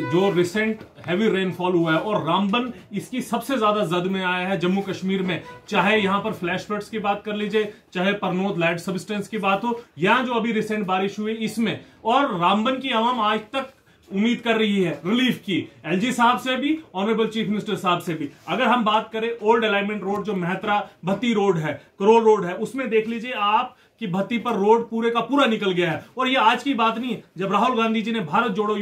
जो recent heavy rainfall हुआ है और रामबन इसकी सबसे ज्यादा जद में आया है जम्मू कश्मीर में। चाहे यहां पर फ्लैश फ्लड्स की बात कर लीजिए, चाहे परनोद लैंड सबस्टेंस की बात हो, या जो अभी रिसेंट बारिश हुई इसमें, और रामबन की आवाम आज तक उम्मीद कर रही है रिलीफ की, एलजी साहब से भी, ऑनरेबल चीफ मिनिस्टर साहब से भी। अगर हम बात करें ओल्ड अलाइनमेंट रोड जो मेहतरा भत्ती रोड है, करोल रोड है, उसमें देख लीजिए आप कि भत्ती पर रोड पूरे का पूरा निकल गया है। और ये आज की बात नहीं है, जब राहुल गांधी जी ने भारत जोड़ो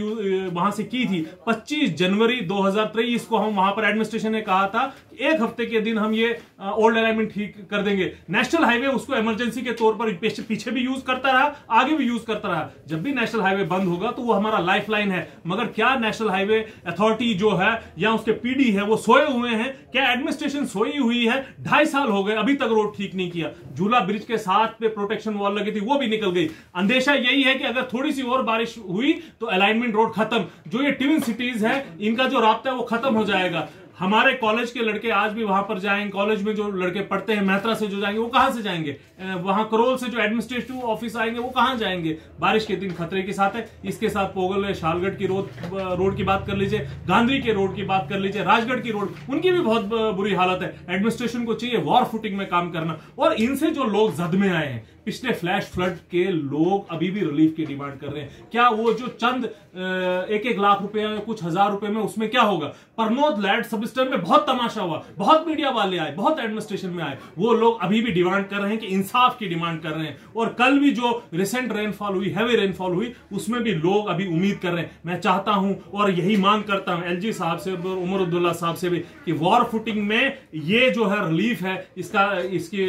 वहां से की थी 25 जनवरी 2023 को, हम वहां पर एडमिनिस्ट्रेशन ने कहा था कि एक हफ्ते के दिन हम ये ओल्ड अलाइनमेंट ठीक कर देंगे। नेशनल हाईवे उसको इमरजेंसी के तौर पर पीछे भी यूज करता रहा, आगे भी यूज करता रहा। जब भी नेशनल हाईवे बंद होगा तो वो हमारा लाइफ लाइन है। मगर क्या नेशनल हाईवे अथॉरिटी जो है या उसके पीडी है वो सोए हुए हैं? क्या एडमिनिस्ट्रेशन सोई हुई है? 2.5 साल हो गए, अभी तक रोड ठीक नहीं किया। झूला ब्रिज के साथ पे प्रोटेक्शन वॉल लगी थी, वो भी निकल गई। अंदेशा यही है कि अगर थोड़ी सी और बारिश हुई तो अलाइनमेंट रोड खत्म। जो ये ट्विन सिटीज है इनका जो राब्ता है वो खत्म हो जाएगा। हमारे कॉलेज के लड़के आज भी वहां पर जाएंगे, कॉलेज में जो लड़के पढ़ते हैं मेहतरा से जो जाएंगे वो कहां से जाएंगे? वहां करोल से जो एडमिनिस्ट्रेटिव ऑफिस आएंगे वो कहां जाएंगे? बारिश के दिन खतरे के साथ है। इसके साथ पोगल शालगढ़ की रोड की बात कर लीजिए, गांधी के रोड की बात कर लीजिए, राजगढ़ की रोड, उनकी भी बहुत बुरी हालत है। एडमिनिस्ट्रेशन को चाहिए वॉर फुटिंग में काम करना। और इनसे जो लोग जद में आए हैं, पिछले फ्लैश फ्लड के लोग अभी भी रिलीफ की डिमांड कर रहे हैं। क्या वो जो चंद 1-1 लाख रुपए कुछ हजार रुपए में उसमें क्या होगा? परनोद लैंड सबस्टेंस में बहुत तमाशा हुआ, बहुत मीडिया वाले आए, बहुत एडमिनिस्ट्रेशन में आए, वो लोग अभी भी डिमांड कर रहे हैं कि इंसाफ की डिमांड कर रहे हैं। और कल भी जो रिसेंट रेनफॉल हुई, हैवी रेनफॉल हुई, उसमें भी लोग अभी उम्मीद कर रहे हैं। मैं चाहता हूं और यही मांग करता हूं एलजी साहब से, उमर अब्दुल्ला साहब से भी, कि वॉर फुटिंग में ये जो है रिलीफ है, इसकी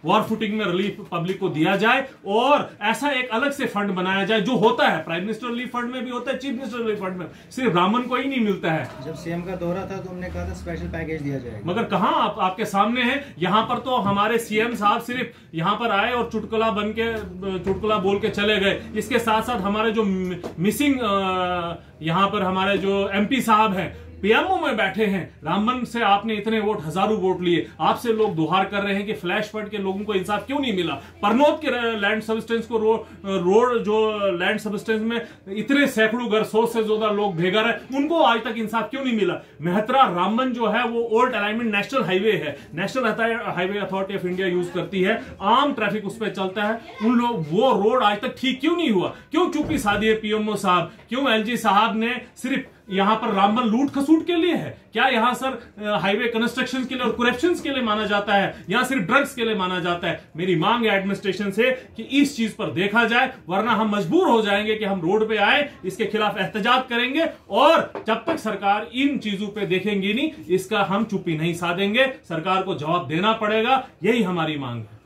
वॉर फुटिंग में रिलीफ पब्लिक को दिया जाए और ऐसा एक अलग से फंड बनाया जाए जो होता है प्राइम मिनिस्टर रिलीफ फंड में भी होता है, चीफ मिनिस्टर रिलीफ फंड में। सिर्फ रामन को ही नहीं मिलता है। जब सीएम का दौरा था तो हमने कहा था स्पेशल पैकेज दिया जाएगा, मगर कहां आपके सामने है। यहां पर तो हमारे सीएम साहब सिर्फ यहां पर आए और चुटकुला बोल के चले गए। इसके साथ साथ हमारे जो मिसिंग यहां पर हमारे जो एमपी साहब हैं, पीएमओ में बैठे हैं। रामबन से आपने इतने वोट, हजारों वोट लिए, आपसे लोग गुहार कर रहे हैं कि फ्लैश फ्लड के लोगों को इंसाफ क्यों नहीं मिला? परनोद के लैंड सबस्टेंस को रोड जो लैंड सबस्टेंस में इतने सैकड़ों घर, 100 से ज्यादा लोग बेघर है, उनको आज तक इंसाफ क्यों नहीं मिला? मेहतरा रामबन जो है वो ओल्ड अलाइनमेंट नेशनल हाईवे है, national highway authority of India use करती है, आम ट्रैफिक उस पर चलता है। उन लोग वो रोड आज तक ठीक क्यों नहीं हुआ? क्यों चुप्पी साधी है पीएमओ साहब? क्यों एलजी साहब ने सिर्फ यहां पर रामबन लूट खसूट के लिए है? क्या यहां सर हाईवे कंस्ट्रक्शन के लिए और करप्शन के लिए माना जाता है? यहां सिर्फ ड्रग्स के लिए माना जाता है? मेरी मांग है एडमिनिस्ट्रेशन से कि इस चीज पर देखा जाए, वरना हम मजबूर हो जाएंगे कि हम रोड पे आए, इसके खिलाफ एहतजाज करेंगे। और जब तक सरकार इन चीजों पे देखेंगी नहीं, इसका हम चुप्पी नहीं साधेंगे। सरकार को जवाब देना पड़ेगा, यही हमारी मांग है।